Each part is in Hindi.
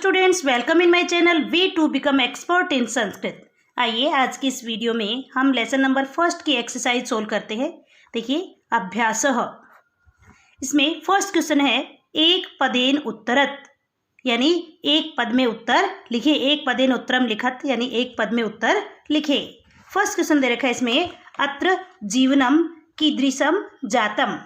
Students, welcome in my channel way to become expert in Sanskrit. आइए आज की इस वीडियो में हम लेसन नंबर फर्स्ट की एक्सरसाइज सोल्व करते हैं। देखिए अभ्यासः, इसमें फर्स्ट क्वेश्चन है एक पदेन उत्तरत, यानी एक पद में उत्तर लिखे। एक पदेन उत्तरम लिखत, यानी एक पद में उत्तर लिखे। फर्स्ट क्वेश्चन दे रखा है इसमें, अत्र जीवनम कीदृशम जातम।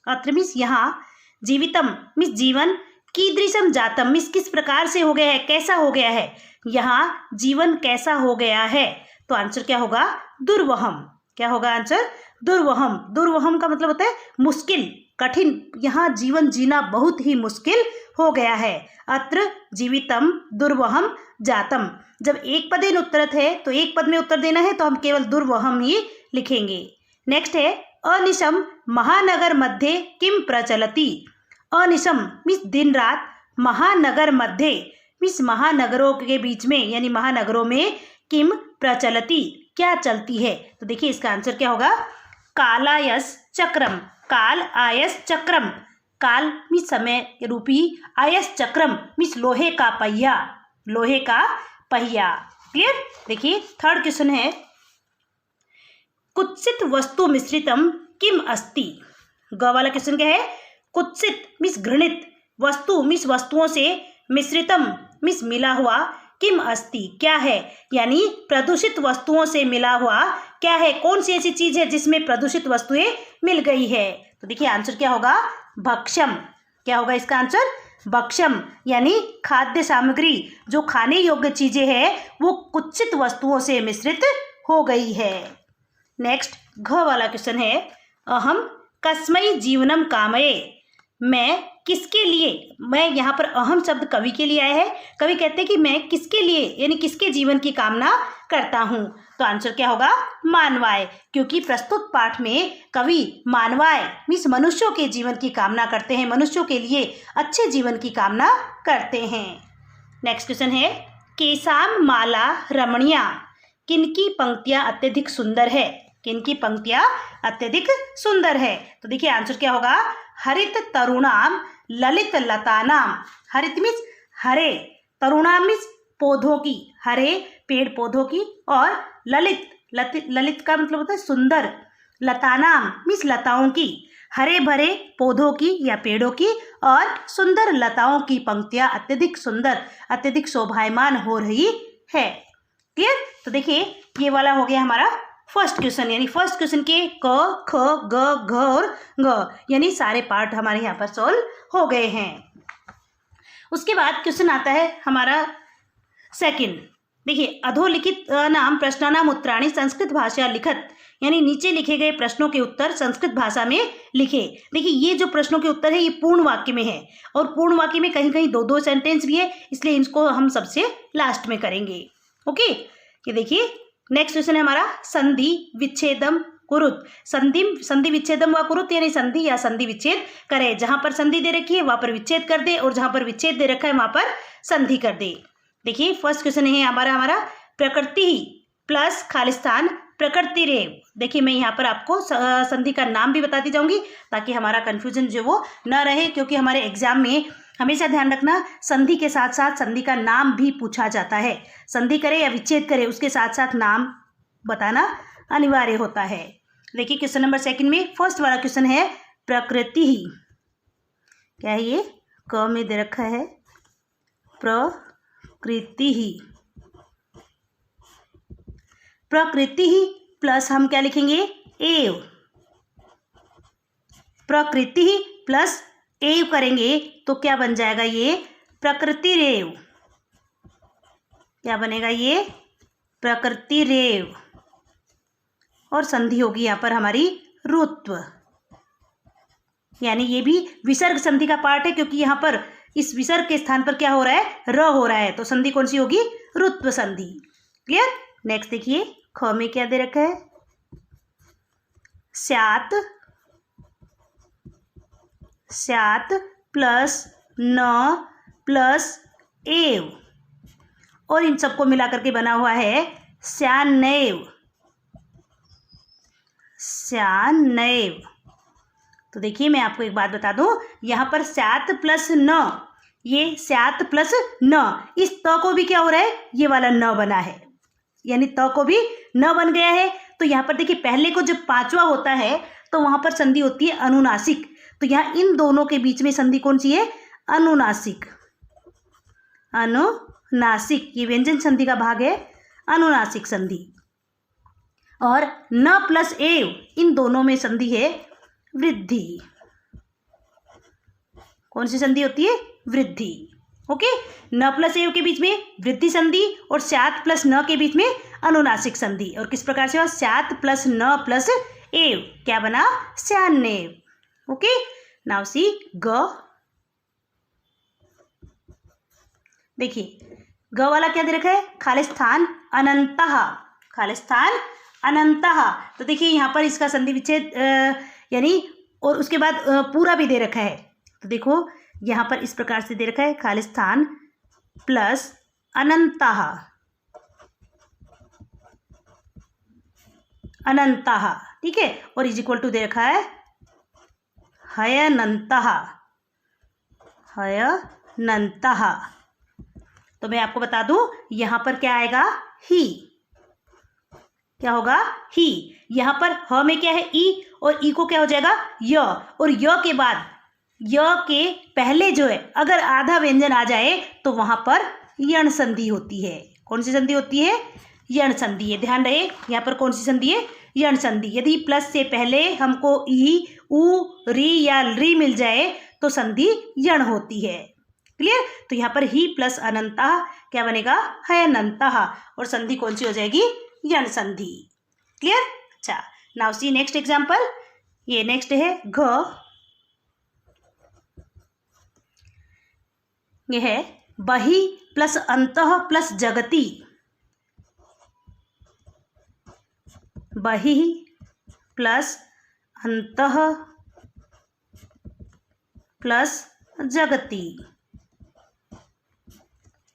अत्र मीन्स यहाँ, जीवितम मीन्स जीवन, कीदृशम जातम मीन्स किस प्रकार से हो गया है, कैसा हो गया है। यहाँ जीवन कैसा हो गया है, तो आंसर क्या होगा, दुर्वहम। क्या होगा आंसर, दुर्वहम। दुर्वहम का मतलब होता है मुश्किल, कठिन। यहाँ जीवन जीना बहुत ही मुश्किल हो गया है। अत्र जीवितम दुर्वहम जातम। जब एक पदेन उत्तरत है तो एक पद में उत्तर देना है, तो हम केवल दुर्वहम ही लिखेंगे। नेक्स्ट है अनिशम महानगर मध्ये किम प्रचलति। अनिशम मीन्स दिन रात, महानगर मध्ये मीन्स महानगरों के बीच में, यानी महानगरों में, किम प्रचलति क्या चलती है। तो देखिए इसका आंसर क्या होगा, कालायस चक्रम। काल आयस चक्रम, काल मीन्स समय रूपी, आयस चक्रम मीन्स लोहे का पहिया, लोहे का पहिया। क्लियर। देखिए थर्ड क्वेश्चन है, कुत्सित वस्तु मिश्रितम किम अस्ति। ग वाला क्वेश्चन क्या है, कुत्सित मीन्स घृणित, वस्तु मीन्स वस्तुओं से, मिश्रितम मीन्स मिला हुआ, किम अस्ति क्या है, यानी प्रदूषित वस्तुओं से मिला हुआ क्या है, कौन सी ऐसी चीज है जिसमें प्रदूषित वस्तुएं मिल गई है। तो देखिए आंसर क्या होगा, भक्षम। क्या होगा इसका आंसर, भक्षम, यानी खाद्य सामग्री, जो खाने योग्य चीजें हैं वो कुत्सित वस्तुओं से मिश्रित हो गई है। नेक्स्ट घ वाला क्वेश्चन है, अहम कस्मै जीवनम कामये। मैं किसके लिए, मैं यहाँ पर अहम शब्द कवि के लिए आया है। कवि कहते हैं कि मैं किसके लिए, यानी किसके जीवन की कामना करता हूँ। तो आंसर क्या होगा, मानवाय, क्योंकि प्रस्तुत पाठ में कवि मानवाय मीन्स मनुष्यों के जीवन की कामना करते हैं, मनुष्यों के लिए अच्छे जीवन की कामना करते हैं। नेक्स्ट क्वेश्चन है, केसाम माला रमणीया, किनकी पंक्तियाँ अत्यधिक सुंदर है। किनकी पंक्तियाँ अत्यधिक सुंदर है। तो देखिए आंसर क्या होगा, हरित तरुणाम ललित लतानाम। हरित मीन्स हरे, तरुणाम मीन्स पौधों की, हरे पेड़ पौधों की, और ललित, ललित का मतलब होता है सुंदर, लतानाम मीन्स लताओं की, हरे भरे पौधों की या पेड़ों की, और सुंदर लताओं की पंक्तियाँ अत्यधिक सुंदर, अत्यधिक शोभायमान हो रही है। क्लियर। तो देखिए ये वाला हो गया हमारा फर्स्ट क्वेश्चन, यानी फर्स्ट क्वेश्चन के क ख ग घ और ग, यानी सारे पार्ट हमारे यहाँ पर सॉल्व हो गए हैं। उसके बाद क्वेश्चन आता है हमारा सेकंड। देखिए अधोलिखित नाम प्रश्नानाम उत्तराणि संस्कृत भाषा लिखत, यानी नीचे लिखे गए प्रश्नों के उत्तर संस्कृत भाषा में लिखे। देखिए ये जो प्रश्नों के उत्तर है ये पूर्ण वाक्य में है, और पूर्ण वाक्य में कहीं कहीं दो दो सेंटेंस भी है, इसलिए इनको हम सबसे लास्ट में करेंगे। ओके, ये देखिए नेक्स्ट क्वेश्चन है हमारा, संधि विच्छेदम कुरुत। संधि विच्छेदम व कुरुत, यानी संधि या संधि विच्छेद करे। जहां पर संधि दे रखी है वहां पर विच्छेद कर दे, और जहां पर विच्छेद दे रखा है वहां पर संधि कर दे। देखिए फर्स्ट क्वेश्चन है हमारा प्रकृति प्लस खालिस्तान प्रकृति रेव। देखिए मैं यहाँ पर आपको संधि का नाम भी बताती जाऊंगी ताकि हमारा कंफ्यूजन जो वो न रहे, क्योंकि हमारे एग्जाम में हमेशा ध्यान रखना संधि के साथ साथ संधि का नाम भी पूछा जाता है। संधि करे या विच्छेद करे उसके साथ साथ नाम बताना अनिवार्य होता है। देखिए क्वेश्चन नंबर सेकंड में फर्स्ट वाला क्वेश्चन है, प्रकृति ही, क्या है ये, क में दे रखा है प्रकृति ही। प्रकृति ही प्लस हम क्या लिखेंगे, एव। प्रकृति ही प्लस एव करेंगे तो क्या बन जाएगा, ये प्रकृति रेव। क्या बनेगा, ये प्रकृति रेव, और संधि होगी यहाँ पर हमारी रुत्व, यानी ये भी विसर्ग संधि का पार्ट है, क्योंकि यहाँ पर इस विसर्ग के स्थान पर क्या हो रहा है, र हो रहा है, तो संधि कौन सी होगी, रुत्व संधि। क्लियर। नेक्स्ट देखिए ख में क्या दे रखा है, स्यात, स्यात प्लस न प्लस एव, और इन सबको मिला करके बना हुआ है स्यानैव। स्यानैव। तो देखिए मैं आपको एक बात बता दूं, यहाँ पर स्यात प्लस न, ये स्यात प्लस न, इस त को भी क्या हो रहा है, ये वाला न बना है, यानी त को भी न बन गया है। तो यहाँ पर देखिए पहले को जब पांचवा होता है तो वहां पर संधि होती है अनुनासिक, तो यहाँ इन दोनों के बीच में संधि कौन सी है, अनुनासिक। अनुनासिक ये व्यंजन संधि का भाग है, अनुनासिक संधि। और न प्लस एव इन दोनों में संधि है वृद्धि। कौन सी संधि होती है, वृद्धि। ओके, न प्लस एव के बीच में वृद्धि संधि और स्यात प्लस न के बीच में अनुनासिक संधि। और किस प्रकार से हुआ, स्यात प्लस न प्लस एव क्या बना, स्यान्नेव। ओके, नाउ सी ग। देखिए ग वाला क्या दे रखा है, खालिस्थान अनंतः, खालिस्थान अनंतः। तो देखिए यहाँ पर इसका संधि विच्छेद यानी और उसके बाद पूरा भी दे रखा है। तो देखो यहाँ पर इस प्रकार से दे रखा है, खालिस्थान प्लस अनंतः, अनंतः, ठीक है। और इज इक्वल टू दे रखा है हयनंतः, हयनंतः। तो मैं आपको बता दूं यहाँ पर क्या आएगा, ही, क्या होगा, ही। यहाँ पर ह में क्या है, ई, और ई को क्या हो जाएगा, य, और य के बाद य के पहले जो है अगर आधा व्यंजन आ जाए तो वहां पर यण संधि होती है। कौन सी संधि होती है, यण संधि है। ध्यान रहे यहाँ पर कौन सी संधि है, यण संधि। यदि प्लस से पहले हमको ई, उ, री या री मिल जाए तो संधि यण होती है। क्लियर। तो यहाँ पर ही प्लस अनंतः क्या बनेगा, हयनंतः, और संधि कौन सी हो जाएगी, यण संधि। क्लियर। अच्छा, नाउ सी नेक्स्ट एग्जाम्पल। ये नेक्स्ट है घ। ये है बहि प्लस अंतः प्लस जगति, बहि प्लस अंतः प्लस जगति।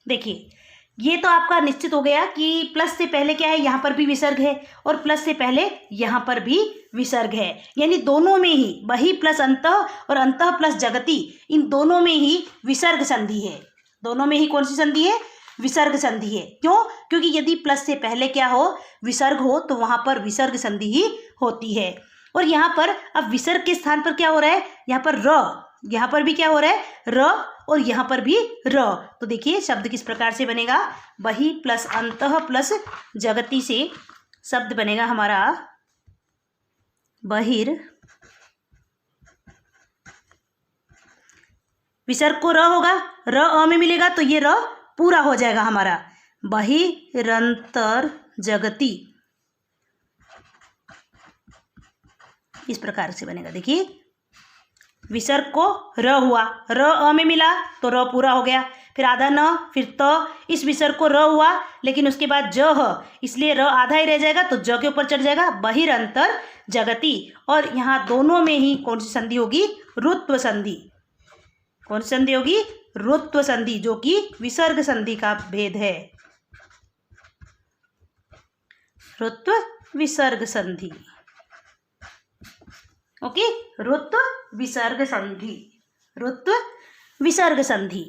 देखिए ये तो आपका निश्चित हो गया कि प्लस से पहले क्या है, यहाँ पर भी विसर्ग है, और प्लस से पहले यहाँ पर भी विसर्ग है, यानी दोनों में ही बहि प्लस अंतः और अंतः प्लस जगति, इन दोनों में ही विसर्ग संधि है। दोनों में ही कौन सी संधि है, विसर्ग संधि है। क्यों, क्योंकि यदि प्लस से पहले क्या हो, विसर्ग हो, तो वहां पर विसर्ग संधि ही होती है। और यहाँ पर अब विसर्ग के स्थान पर क्या हो रहा है, यहाँ पर र, यहाँ पर भी क्या हो रहा है, र, और यहाँ पर भी र। तो देखिए शब्द किस प्रकार से बनेगा, बहि प्लस अंतः प्लस जगति से शब्द बनेगा हमारा बहिर, विसर्ग को र होगा, र अ में मिलेगा तो ये र पूरा हो जाएगा हमारा, बहिरंतर जगति, इस प्रकार से बनेगा। देखिए विसर्ग को र हुआ, र अ में मिला तो र पूरा हो गया, फिर आधा न, फिर त, इस विसर्ग को र हुआ, लेकिन उसके बाद ज ह, इसलिए र आधा ही रह जाएगा तो ज के ऊपर चढ़ जाएगा, बहिरंतर जगति। और यहाँ दोनों में ही कौन सी संधि होगी, रुत्व संधि। कौन सी संधि होगी, रुत्व संधि, जो कि विसर्ग संधि का भेद है, रुत्व विसर्ग संधि। ओके, रुत्व विसर्ग संधि, रुत्व विसर्ग संधि।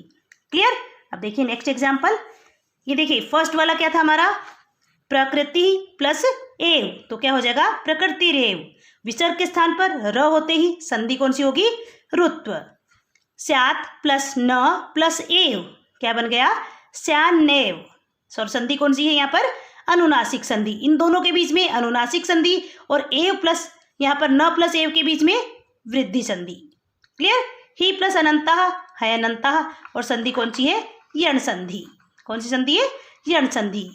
क्लियर। अब देखिए नेक्स्ट एग्जाम्पल। ये देखिए फर्स्ट वाला क्या था हमारा, प्रकृति प्लस एव, तो क्या हो जाएगा, प्रकृतिरेव। विसर्ग के स्थान पर र होते ही संधि कौन सी होगी, रुत्व। स्यात् प्लस न प्लस एव क्या बन गया, स्यान्नेव। और संधि कौन सी है यहाँ पर, अनुनासिक संधि। इन दोनों के बीच में अनुनासिक संधि, और एव प्लस यहाँ पर न प्लस एव के बीच में वृद्धि संधि। क्लियर। ही प्लस अनंतः हयनंतः, और संधि कौन सी है, यण संधि। कौन सी संधि है, यण संधि।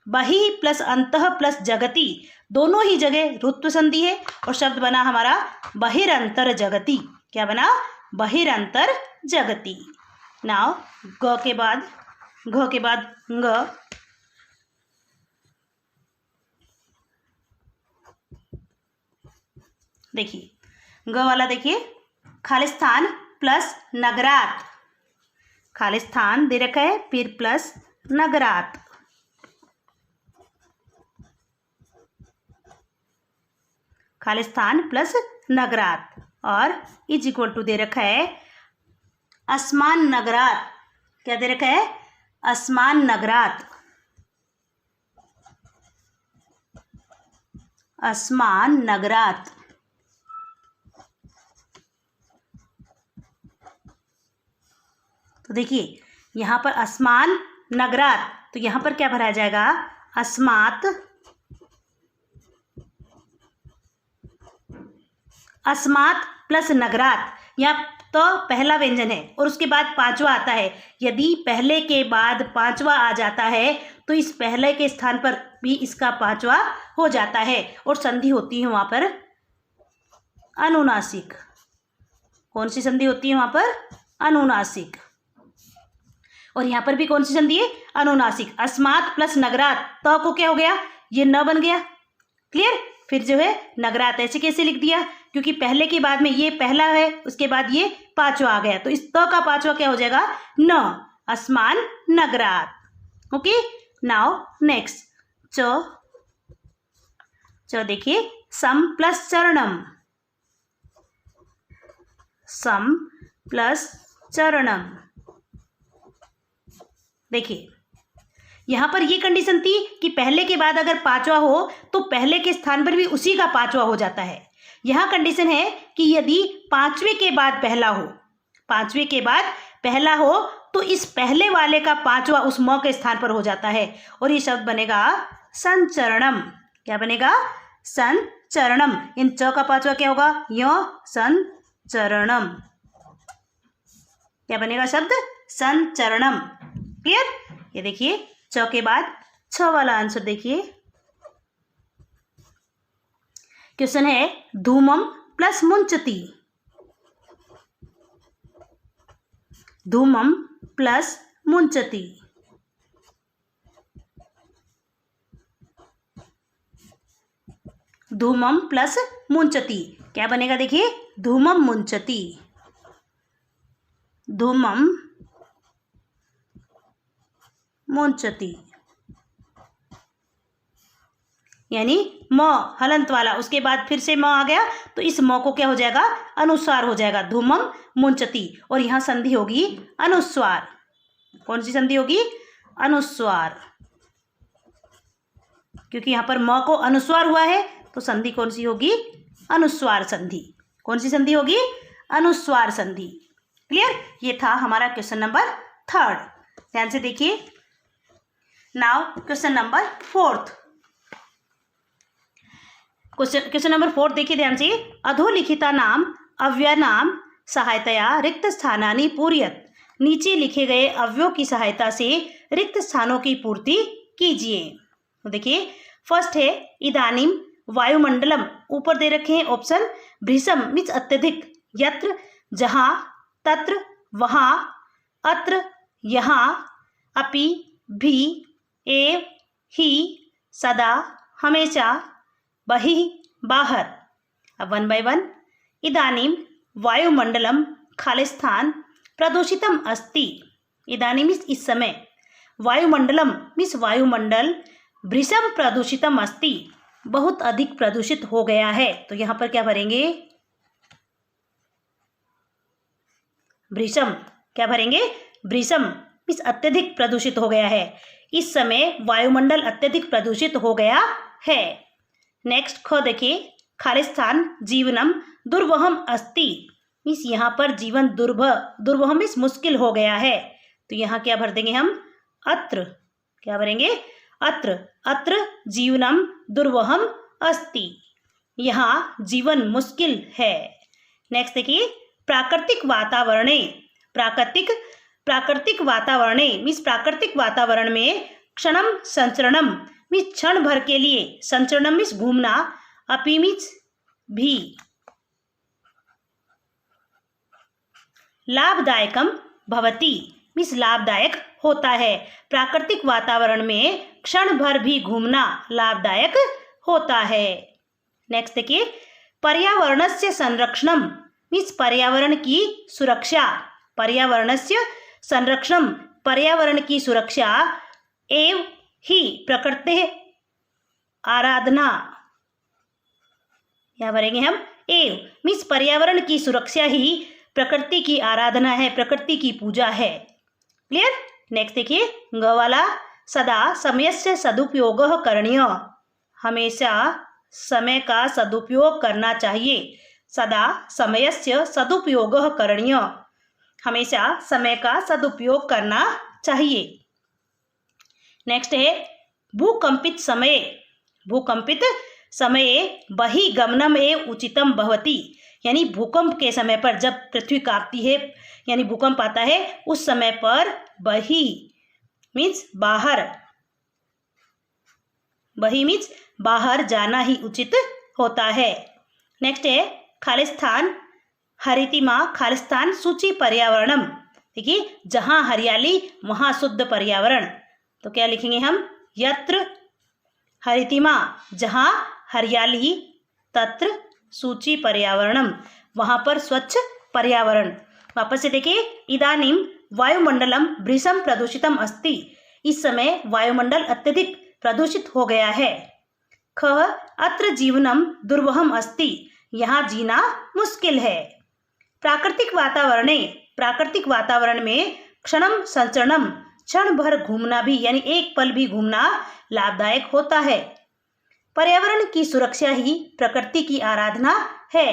बहि प्लस अंतः प्लस जगति, दोनों ही जगह रुत्व संधि है, और शब्द बना हमारा बहिरंतर जगति। क्या बना, बहिरंतर जगति। नाउ ग के बाद, घ के बाद ग। देखिए ग वाला देखिए, खालिस्थान प्लस नगरात, खालिस्थान दे रखा है, फिर प्लस नगरात। खालिस्थान प्लस नगरात, और इज इक्वल टू दे रखा है अस्मान नगरात, क्या दे रखा है? अस्मान नगरात, अस्मान नगरात। तो देखिए यहाँ पर अस्मान नगरात, तो यहाँ पर क्या भरा जाएगा? अस्मात, अस्मात प्लस नगरात। यहाँ तो पहला व्यंजन है और उसके बाद पांचवा आता है। यदि पहले के बाद पांचवा आ जाता है तो इस पहले के स्थान पर भी इसका पांचवा हो जाता है और संधि होती है वहाँ पर अनुनासिक। कौन सी संधि होती है वहाँ पर? अनुनासिक। और यहाँ पर भी कौन सी संधि है? अनुनासिक। अस्मात प्लस नगरात, तो को क्या हो गया? ये न बन गया। क्लियर? फिर जो है नगरात ऐसे कैसे लिख दिया? क्योंकि पहले के बाद में ये पहला है, उसके बाद ये पांचवा आ गया, तो इस त का पांचवा क्या हो जाएगा? न, अस्मान नगरात। ओके, नाउ नेक्स्ट च देखिए, सम प्लस चरणम, सम प्लस चरणम। देखिए यहाँ पर ये कंडीशन थी कि पहले के बाद अगर पांचवा हो तो पहले के स्थान पर भी उसी का पांचवा हो जाता है। यहाँ कंडीशन है कि यदि पांचवे के बाद पहला हो, पांचवे के बाद पहला हो तो इस पहले वाले का पांचवा उस म के स्थान पर हो जाता है और ये शब्द बनेगा संचरणम। क्या बनेगा? संचरणम। इन च का पांचवा क्या होगा? य संचरणम। क्या बनेगा शब्द? संचरणम। क्लियर? ये देखिए च के बाद छ वाला आंसर देखिए। क्वेश्चन है धूमम प्लस मुंचती, धूमम प्लस मुंचती। धूमम प्लस मुंचती क्या बनेगा? देखिए धूमम मुंचती, धूमम मुंचती, यानी म हलंत वाला, उसके बाद फिर से म आ गया तो इस म को क्या हो जाएगा? अनुस्वार हो जाएगा, धूमम मुंचती। और यहाँ संधि होगी अनुस्वार। कौन सी संधि होगी? अनुस्वार। क्योंकि यहाँ पर म को अनुस्वार हुआ है तो संधि कौन सी होगी? अनुस्वार संधि। कौन सी संधि होगी? अनुस्वार संधि। क्लियर? ये था हमारा क्वेश्चन नंबर 3। ध्यान से देखिए। Now question number 4। Question number 4 देखिए ध्यान से। अधोलिखिता नाम अव्यय नाम सहायतया रिक्त स्थानानि पूरयत। नीचे लिखे गए अव्ययों की सहायता से रिक्त स्थानों की पूर्ति कीजिए। तो देखिए फर्स्ट है इदानीम वायुमंडलम, ऊपर दे रखे हैं ऑप्शन। भृशम मीन्स अत्यधिक, यत्र जहाँ, तत्र वहाँ, अत्र यहाँ, अपि भी, एव ही, सदा हमेशा, बहिः बाहर। अब 1 बाय 1। इदानीम वायुमंडलम खालिस्थान प्रदूषितम अस्ति। इदानीम मीन्स इस समय, वायुमंडलम मीन्स वायुमंडल, भृशम प्रदूषितम अस्ति बहुत अधिक प्रदूषित हो गया है। तो यहाँ पर क्या भरेंगे? भृशम। क्या भरेंगे? भृशम मीन्स अत्यधिक प्रदूषित हो गया है। इस समय वायुमंडल अत्यधिक प्रदूषित हो गया है। नेक्स्ट ख देखिए, खालिस्थान जीवनम दुर्वहम अस्ति मीन्स यहाँ पर जीवन दुर्वह मीन्स मुश्किल हो गया है। तो यहाँ क्या भर देंगे हम? अत्र। क्या भरेंगे? अत्र। अत्र जीवनम दुर्वहम अस्ति, यहाँ जीवन मुश्किल है। नेक्स्ट देखिए, प्राकृतिक वातावरणे, प्राकृतिक वातावरणे मीन्स प्राकृतिक वातावरण में क्षणम संचरणम मीन्स क्षण भर के लिए, संचरणम मीन्स घूमना, अपि मीन्स भी, लाभदायकम भवति मीन्स लाभदायक होता है। प्राकृतिक वातावरण में क्षण भर भी घूमना लाभदायक होता है। नेक्स्ट देखिए, पर्यावरणस्य संरक्षणम मीन्स पर्यावरण की सुरक्षा, पर्यावरणस्य संरक्षणम पर्यावरण की सुरक्षा, एव ही प्रकृति आराधना। क्या भरेंगे हम? एव मीन्स पर्यावरण की सुरक्षा ही प्रकृति की आराधना है, प्रकृति की पूजा है। क्लियर। नेक्स्ट देखिए, ग वाला, सदा समयस्य सदुपयोगः करणीय, हमेशा समय का सदुपयोग करना चाहिए। सदा समयस्य सदुपयोगः करणीय, हमेशा समय का सदुपयोग करना चाहिए। नेक्स्ट है भूकंपित समये, भूकंपित समये बहिर्गमनम् एव उचितम भवति, यानी भूकंप के समय पर जब पृथ्वी कांपती है यानी भूकंप आता है उस समय पर बहि मीन्स बाहर, बहि मीन्स बाहर जाना ही उचित होता है। नेक्स्ट है खालिस्तान हरितिमा खालिस्तान सूची पर्यावरणम, देखिए जहाँ हरियाली वहाँ शुद्ध पर्यावरण, तो क्या लिखेंगे हम, यत्र हरितिमा जहाँ हरियाली, तत्र सूची पर्यावरणम वहाँ पर स्वच्छ पर्यावरण। वापस से देखिए, इदानीम वायुमंडलम भृशम प्रदूषितम अस्ति, इस समय वायुमंडल अत्यधिक प्रदूषित हो गया है। ख अत्र जीवनम दुर्वहम अस्ति, यहाँ जीना मुश्किल है। प्राकृतिक वातावरणे, प्राकृतिक वातावरण में क्षणम संचरणम, क्षण भर घूमना भी यानी एक पल भी घूमना लाभदायक होता है। पर्यावरण की सुरक्षा ही प्रकृति की आराधना है।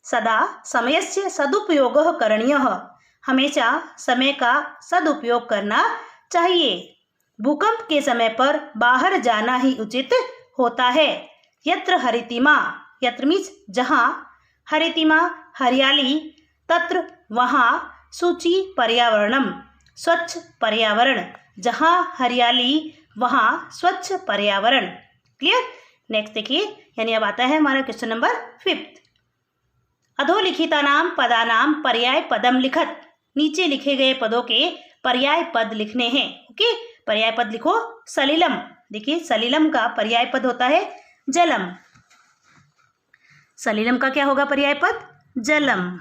सदा समयस्य सदुपयोगः करणीयः, हमेशा समय का सदुपयोग करना चाहिए। भूकंप के समय पर बाहर जाना ही उचित होता है। यत्र हरितिमा, यत्र मीन्स जहाँ, हरितिमा हरियाली, तत्र वहाँ, सूची पर्यावरणम स्वच्छ पर्यावरण, जहाँ हरियाली वहाँ स्वच्छ पर्यावरण। क्लियर। नेक्स्ट देखिए, यानी अब आता है हमारा क्वेश्चन नंबर 5। अधोलिखितानां पदानां पर्याय पदम लिखत, नीचे लिखे गए पदों के पर्याय पद लिखने हैं। ओके, पर्याय पद लिखो। सलिलम, देखिए सलिलम का पर्याय पद होता है जलम, सलिलम का क्या होगा पर्याय पद, जलम,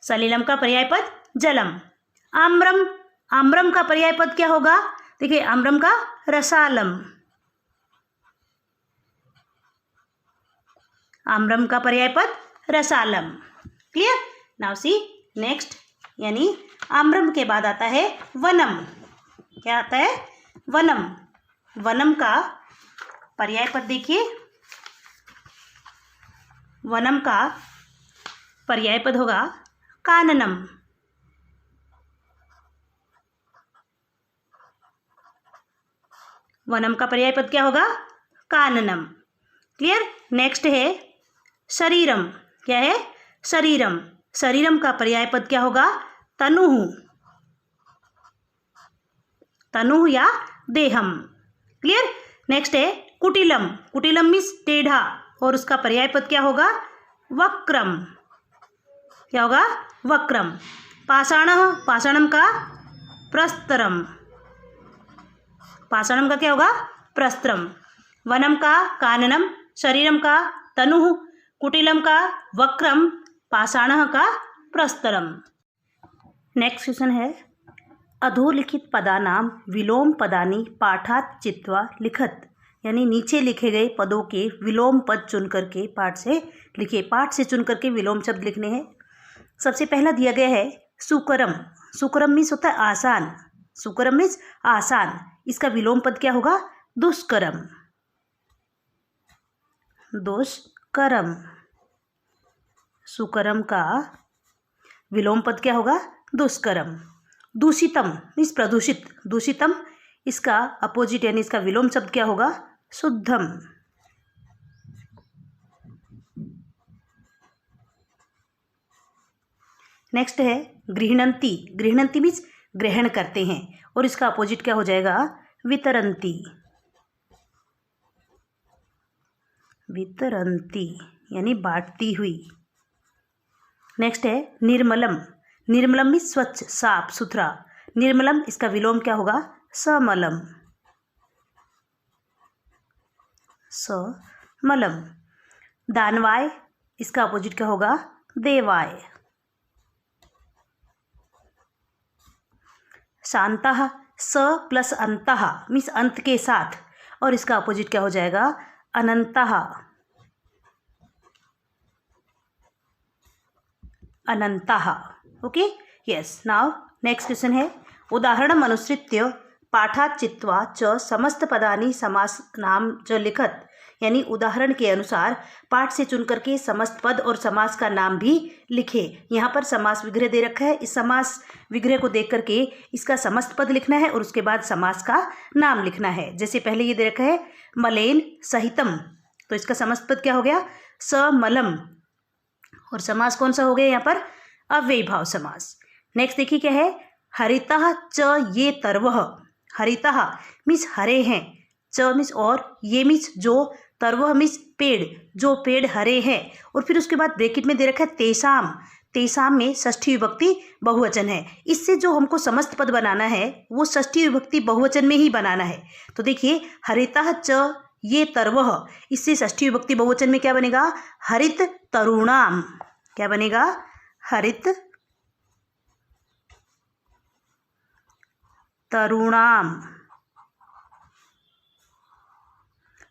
सलिलम का पर्याय पद जलम। आम्रम, आम्रम का पर्याय पद क्या होगा, देखिए आम्रम का रसालम, आम्रम का पर्याय पद रसालम। क्लियर। नाउ सी नेक्स्ट, यानी आम्रम के बाद आता है वनम, क्या आता है, वनम, वनम का पर्याय पद देखिए, वनम का पर्याय पद होगा काननम, वनम का पर्याय पद क्या होगा, काननम। क्लियर। नेक्स्ट है शरीरम, क्या है, शरीरम, शरीरम का पर्याय पद क्या होगा, तनुः, तनुः या देहम। क्लियर। नेक्स्ट है कुटिलम, कुटिलम मीन्स टेढ़ा, और उसका पर्याय पद क्या होगा, वक्रम, क्या होगा, वक्रम। पाषाणः, पाषाणम का प्रस्तरम, पाषाणम का क्या होगा, प्रस्त्रम। वनम का काननम, शरीरम का तनुः, कुटिलम का वक्रम, पाषाणः का प्रस्तरम। नेक्स्ट क्वेश्चन है अधोलिखित पदानां विलोम पदानि पाठात् चित्वा लिखत, यानी नीचे लिखे गए पदों के विलोम पद चुन करके पाठ से लिखिए। पाठ से चुन करके विलोम शब्द लिखने हैं। सबसे पहला दिया गया है सुकरम, सुकरम मीन्स होता है आसान, सुकरम मीन्स आसान, इसका विलोम पद क्या होगा, दुष्करम, दुष्करम। सुकरम का विलोम पद क्या होगा, दुष्करम। दूषितम मीन्स प्रदूषित, दूषितम, इसका अपोजिट यानी इसका विलोम शब्द क्या होगा, शुद्धम। नेक्स्ट है गृह्णन्ति, गृह्णन्ति मीन्स ग्रहण करते हैं, और इसका अपोजिट क्या हो जाएगा, वितरन्ति, वितरन्ति यानी बांटती हुई। नेक्स्ट है निर्मलम, निर्मलम मीन्स स्वच्छ साफ सुथरा, निर्मलम इसका विलोम क्या होगा, समलम, समलम। दानवाय, इसका अपोजिट क्या होगा, देवाय। शांतः, स प्लस अंतः मीन्स अंत के साथ, और इसका अपोजिट क्या हो जाएगा, अनंतः, अनंतः। Okay, yes, now next question है उदाहरणम् अनुसृत्य पाठात् चित्वा च समस्त पदानि समास नाम च लिखत, यानी उदाहरण के अनुसार पाठ से चुन करके समस्त पद और समास का नाम भी लिखे। यहाँ पर समास विग्रह दे रखा है, इस समास विग्रह को देख करके इसका समस्त पद लिखना है और उसके बाद समास का नाम लिखना है। जैसे पहले ये दे रखा है मलेन सहितम, तो इसका समस्त पद क्या हो गया समलम, और समास कौन सा हो गया यहाँ पर अव्ययी भाव समास। नेक्स्ट देखिए क्या है हरितः च ये तरवः, हरितः मीन्स हरे हैं, च मीन्स और, ये मीन्स जो, तरवह मीन्स पेड़, जो पेड़ हरे हैं, और फिर उसके बाद ब्रैकेट में दे रखा है तेसाम, तेसाम में षष्ठी विभक्ति बहुवचन है। इससे जो हमको समस्त पद बनाना है वो षष्ठी विभक्ति बहुवचन में ही बनाना है। तो देखिए हरितः च ये तरवह, इससे षष्ठी विभक्ति बहुवचन में क्या बनेगा हरित तरुणाम, क्या बनेगा हरित तरुणाम,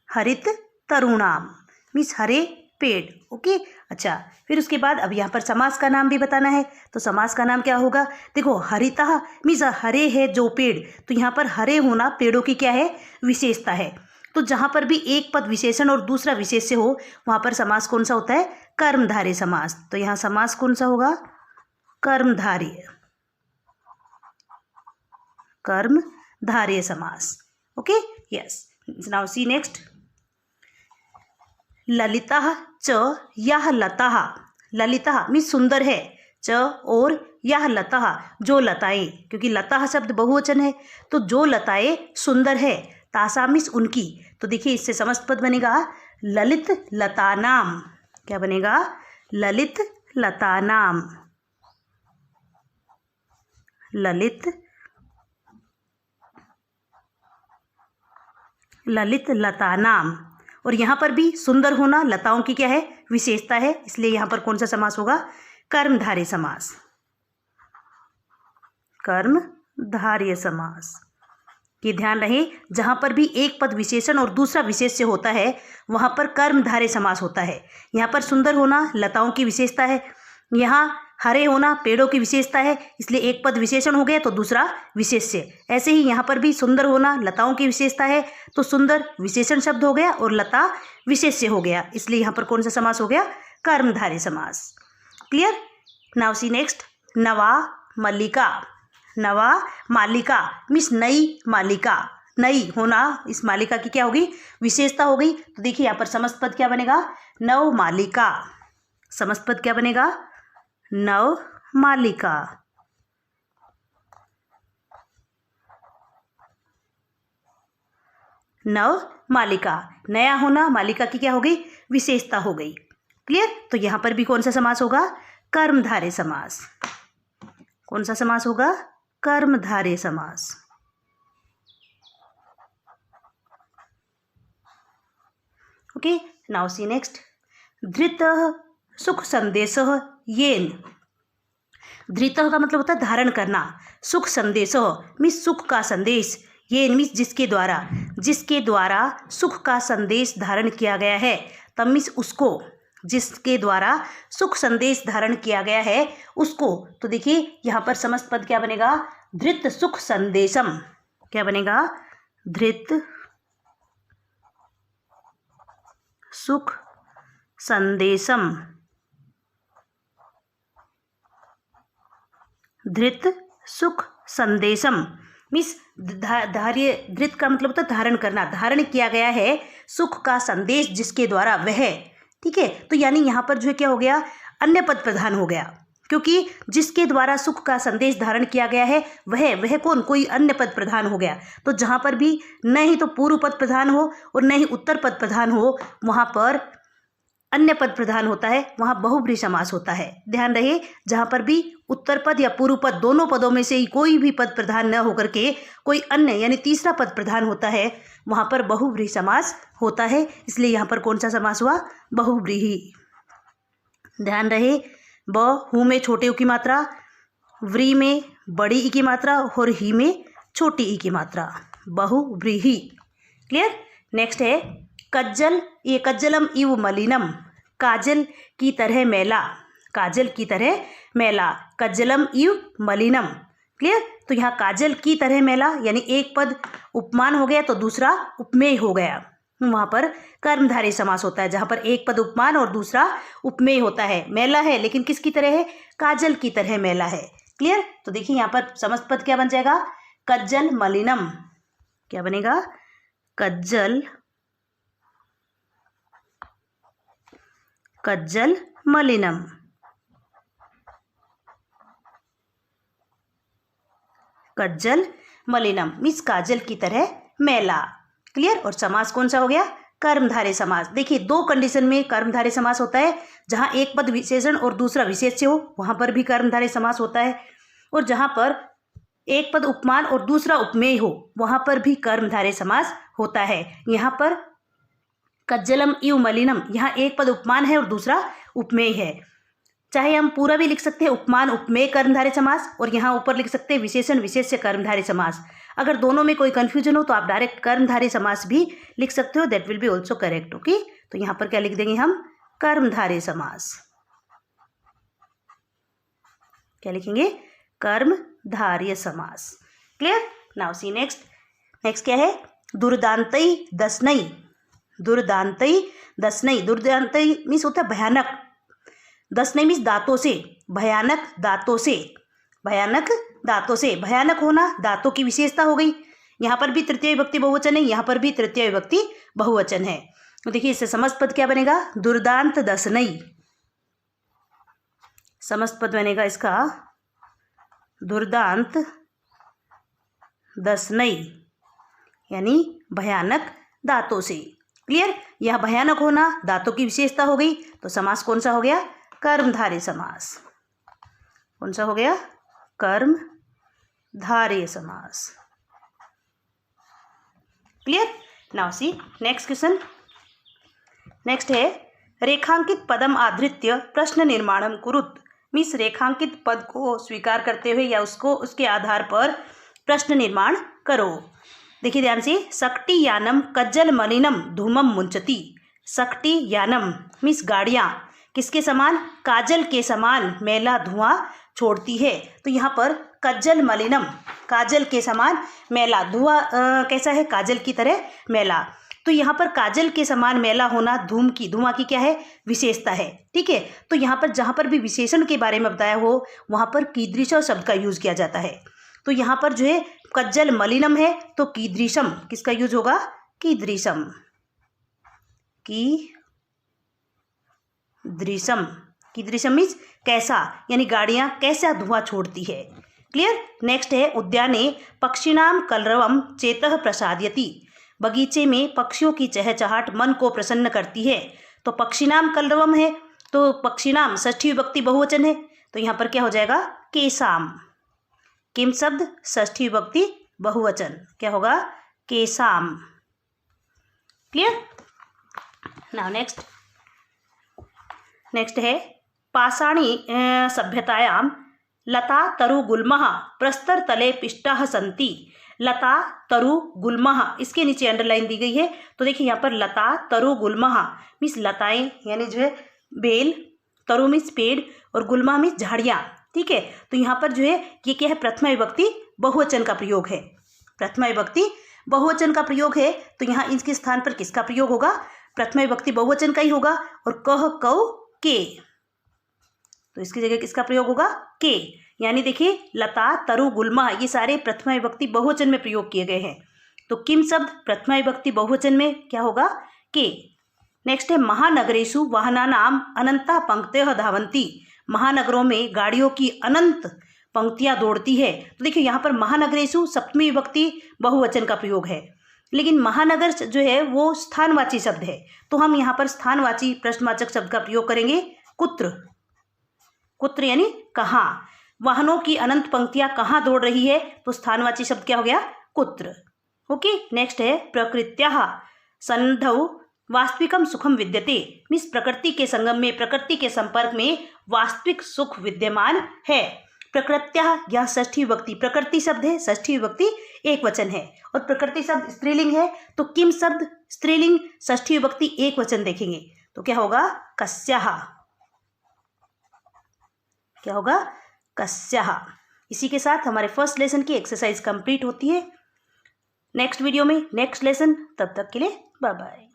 हरित तरुणाम मीन्स हरे पेड़। ओके, अच्छा फिर उसके बाद अब यहाँ पर समास का नाम भी बताना है, तो समास का नाम क्या होगा, देखो हरितः मीन्स हरे है जो पेड़, तो यहाँ पर हरे होना पेड़ों की क्या है विशेषता है। तो जहाँ पर भी एक पद विशेषण और दूसरा विशेष्य हो वहाँ पर समास कौन सा होता है कर्मधारय समास। तो यहाँ समास कौन सा होगा कर्मधारय, कर्मधारय समास। Okay, yes, now see next ललितः च यह लताः, ललितः मीन्स सुंदर है, च और यह लताः जो लताएं, क्योंकि लताः शब्द बहुवचन है तो जो लताएं सुंदर है, तासा मीन्स उनकी। तो देखिए इससे समस्त पद बनेगा ललित लतानाम, क्या बनेगा ललित लतानाम, ललित ललित लतानाम। और यहाँ पर भी सुंदर होना लताओं की क्या है विशेषता है, इसलिए यहाँ पर कौन सा समास होगा कर्मधारय समास, कर्मधारय समास। ये ध्यान रहे जहाँ पर भी एक पद विशेषण और दूसरा विशेष्य होता है वहाँ पर कर्मधारय समास होता है। यहाँ पर सुंदर होना लताओं की विशेषता है, यहाँ हरे होना पेड़ों की विशेषता है, इसलिए एक पद विशेषण हो गया तो दूसरा विशेष्य। ऐसे ही यहाँ पर भी सुंदर होना लताओं की विशेषता है तो सुंदर विशेषण शब्द हो गया और लता विशेष्य हो गया, इसलिए यहाँ पर कौन सा समास हो गया कर्मधारय समास। क्लियर, नाउ सी नेक्स्ट नवा मल्लिका, नवा मालिका मीन्स नई मालिका, नई होना इस मालिका की क्या होगी विशेषता हो गई। तो देखिए यहाँ पर समस्त पद क्या बनेगा नव मालिका, समस्त पद क्या बनेगा नव मालिका। नव मालिका, नया होना मालिका की क्या हो गई विशेषता हो गई। क्लियर, तो यहाँ पर भी कौन सा समास होगा कर्मधारय समास, कौन सा समास होगा कर्मधारय समास। ओके, नाउ सी नेक्स्ट धृतः सुख संदेशः येन, धृतः का मतलब होता है धारण करना, सुख संदेशः मीन्स सुख का संदेश, येन मीन्स जिसके द्वारा, जिसके द्वारा सुख का संदेश धारण किया गया है, तब मीन्स उसको, जिसके द्वारा सुख संदेश धारण किया गया है उसको। तो देखिए यहाँ पर समस्त पद क्या बनेगा धृत सुख संदेशम, क्या बनेगा धृत सुख संदेशम, धृत सुख संदेशम मीन्स धार्य, धृत का मतलब होता है धारण करना, धारण किया गया है सुख का संदेश जिसके द्वारा वह, ठीक है। तो यानी यहाँ पर जो है क्या हो गया अन्य पद प्रधान हो गया, क्योंकि जिसके द्वारा सुख का संदेश धारण किया गया है वह कौन कोई अन्य पद प्रधान हो गया। तो जहाँ पर भी न ही तो पूर्व पद प्रधान हो और न ही उत्तर पद प्रधान हो वहाँ पर अन्य पद प्रधान होता है, वहाँ बहुब्रीहि समास होता है। ध्यान रहे जहाँ पर भी उत्तर पद या पूर्व पद दोनों पदों में से ही कोई भी पद प्रधान न होकर के कोई अन्य यानी तीसरा पद प्रधान होता है वहाँ पर बहुब्रीहि समास होता है, इसलिए यहाँ पर कौन सा समास हुआ बहुब्रीहि। ध्यान रहे ब हु में छोटे उ की मात्रा, व्री में बड़ी ई की मात्रा और ही में छोटी ई की मात्रा, बहुब्रीहि। क्लियर, नेक्स्ट है कज्जल, ये कज्जलम इव मलिनम, काजल की तरह मैला, काजल की तरह मैला, कज्जलम इव मलिनम। क्लियर। तो यहाँ काजल की तरह मैला यानी एक पद उपमान हो गया तो दूसरा उपमेय हो गया। वहाँ पर कर्मधारय समास होता है, जहाँ पर एक पद उपमान और दूसरा उपमेय होता है। मैला है लेकिन किसकी तरह है? काजल की तरह मैला है। क्लियर। तो देखिए यहाँ पर समस्त पद क्या बन जाएगा? कज्जल मलिनम। क्या बनेगा? कज्जल मलिनम। कज्जल मलिनम मीन्स काजल की तरह मैला। क्लियर। और समास कौन सा हो गया? कर्मधारय समास। देखिए दो कंडीशन में कर्मधारय समास होता है, जहाँ एक पद विशेषण और दूसरा विशेष्य हो वहाँ पर भी कर्मधारय समास होता है, और जहाँ पर एक पद उपमान और दूसरा उपमेय हो वहाँ पर भी कर्मधारय समास होता है। यहाँ पर कज्जलम इव मलिनम, यहाँ एक पद उपमान है और दूसरा उपमेय है। चाहे हम पूरा भी लिख सकते हैं उपमान उपमेय कर्मधारय समास, और यहाँ ऊपर लिख सकते हैं विशेषण विशेष्य कर्मधारय समास। अगर दोनों में कोई कंफ्यूजन हो तो आप डायरेक्ट कर्मधारय समास भी लिख सकते हो, that will be also correct. Okay. तो यहाँ पर क्या लिख देंगे हम? कर्मधारय समास। क्या लिखेंगे? कर्मधारय समास। क्लियर। नाउ सी नेक्स्ट क्या है? दुर्दांतई दसनई। दुर्दांतई दसनई। दुर्दांतई मीन्स होता है भयानक, दसनई मीन्स दांतों से, भयानक दांतों से, भयानक दांतों से। भयानक होना दांतों की विशेषता हो गई। यहाँ पर भी तृतीय विभक्ति बहुवचन है, यहाँ पर भी तृतीय विभक्ति बहुवचन है। तो देखिए इससे समस्त पद क्या बनेगा? दुर्दांत दसनई। समस्त पद बनेगा इसका दुर्दांत दसनई यानी भयानक दांतों से। क्लियर। यह भयानक होना दांतों की विशेषता हो गई, तो समास कौन सा हो गया? कर्मधारय समास। कौन सा हो गया? कर्मधारय समास। Clear. Now see next question. Next है रेखांकित पदम आधृत्य प्रश्न निर्माणम कुरुत। मीन्स रेखांकित पद को स्वीकार करते हुए या उसके आधार पर प्रश्न निर्माण करो। देखिए ध्यान से, सक्टी यानम कज्जल मलिनम धूमम मुंचती। सक्टी यानम मीन्स गाड़ियाँ किसके समान? काजल के समान मैला धुआं छोड़ती है। तो यहाँ पर कज्जल मलिनम, काजल के समान मैला, धुआं कैसा है? काजल की तरह मैला। तो यहाँ पर काजल के समान मैला होना धुआं की क्या है? विशेषता है। ठीक है। तो यहाँ पर जहाँ पर भी विशेषण के बारे में बताया हो वहाँ पर कीदृश शब्द का यूज किया जाता है। तो यहाँ पर जो है कज्जल मलिनम है तो कीदृशम किसका यूज होगा? कीदृशम। कीदृशम मीन्स कैसा, यानी गाड़ियाँ कैसा धुआं छोड़ती है। क्लियर। नेक्स्ट है उद्याने पक्षिणाम कलरवम चेतः प्रसादयति। बगीचे में पक्षियों की चहचहाट मन को प्रसन्न करती है। तो पक्षिणाम कलरवम है तो पक्षिणाम षष्ठी विभक्ति बहुवचन है, तो यहाँ पर क्या हो जाएगा? केसाम। किम शब्द षष्ठी विभक्ति बहुवचन, क्या होगा? केसाम। क्लियर। नाउ नेक्स्ट है पाषाणी सभ्यतायां लता तरु गुल्मः प्रस्तर तले पिष्टाः सन्ति। लता तरु गुल्मः, इसके नीचे अंडरलाइन दी गई है। तो देखिए यहाँ पर लता तरु गुल्मः मीन्स लताएं यानी जो है बेल, तरु मीन्स पेड़ और गुल्मा मीन्स झाड़ियाँ। ठीक है। तो यहाँ पर जो है ये क्या है? प्रथमा विभक्ति बहुवचन का प्रयोग है। प्रथमा विभक्ति बहुवचन का प्रयोग है, तो यहाँ इसके स्थान पर किसका प्रयोग होगा? प्रथमा विभक्ति बहुवचन का ही होगा। और कह कौ के, तो इसकी जगह किसका प्रयोग होगा? के। यानी देखिए लता तरु गुल्मा ये सारे प्रथमा विभक्ति बहुवचन में प्रयोग किए गए हैं। तो किम शब्द प्रथमा विभक्ति बहुवचन में क्या होगा? के। नेक्स्ट है महानगरेषु वाहनानाम अनंता पंक्तयः धावन्ति। महानगरों में गाड़ियों की अनंत पंक्तियां दौड़ती है। तो देखिए यहाँ पर महानगरेषु सप्तमी विभक्ति बहुवचन का प्रयोग है, लेकिन महानगर जो है वो स्थानवाची शब्द है, तो हम यहाँ पर स्थानवाची प्रश्नवाचक शब्द का प्रयोग करेंगे कुत्र। कुत्र यानी कहाँ। वाहनों की अनंत पंक्तियां कहाँ दौड़ रही है, तो स्थानवाची शब्द क्या हो गया? कुत्र। ओके। नेक्स्ट है प्रकृत्याः सन्निधौ वास्तविकम सुखम विद्यते। मीन्स प्रकृति के संगम में, प्रकृति के संपर्क में वास्तविक सुख विद्यमान है। प्रकृत्याः यह षष्ठी विभक्ति, प्रकृति शब्द है, षष्ठी विभक्ति एक वचन है, और प्रकृति शब्द स्त्रीलिंग है। तो किम शब्द स्त्रीलिंग षष्ठी विभक्ति एक वचन देखेंगे तो क्या होगा? कस्याः। क्या होगा? कस्यः। इसी के साथ हमारे फर्स्ट लेसन की एक्सरसाइज कंप्लीट होती है। नेक्स्ट वीडियो में नेक्स्ट लेसन, तब तक के लिए बाय बाय।